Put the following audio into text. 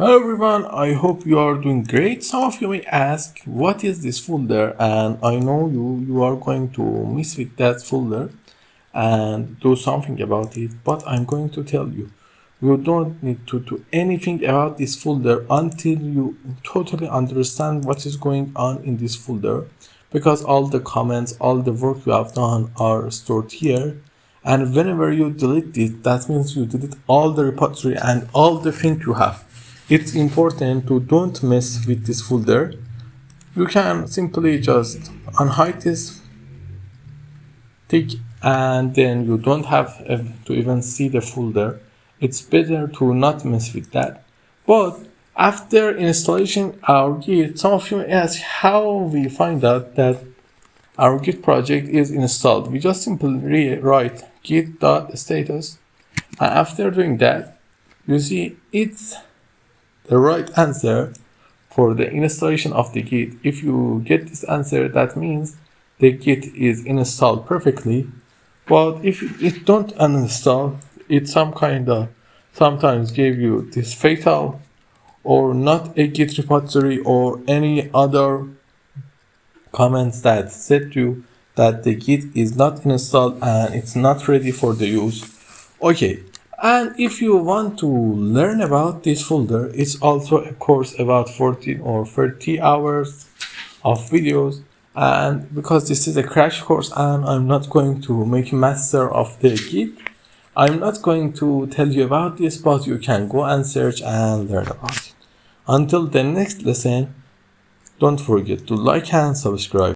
Hello everyone, I hope you are doing great. Some of you may ask, what is this folder? And I know you are going to mess with that folder and do something about it, but I'm going to tell you, you don't need to do anything about this folder until you totally understand what is going on in this folder, because all the comments, all the work you have done are stored here. And whenever you delete it, that means you delete all the repository and all the things you have. It's important to don't mess with this folder. You can simply just unhide this tick and then you don't have to even see the folder. It's better to not mess with that. But after installation our Git, some of you ask how we find out that our Git project is installed. We just simply write git.status, and after doing that, you see it's the right answer for the installation of the Git. If you get this answer, that means the Git is installed perfectly. But if it don't uninstall, it sometimes give you this fatal or not a Git repository or any other comments that said you that the Git is not installed and it's not ready for the use. Okay, and if you want to learn about this folder, it's also a course about 14 or 30 hours of videos. And because this is a crash course and I'm not going to make a master of the Git, I'm not going to tell you about this, but you can go and search and learn about it. Until the next lesson, don't forget to like and subscribe.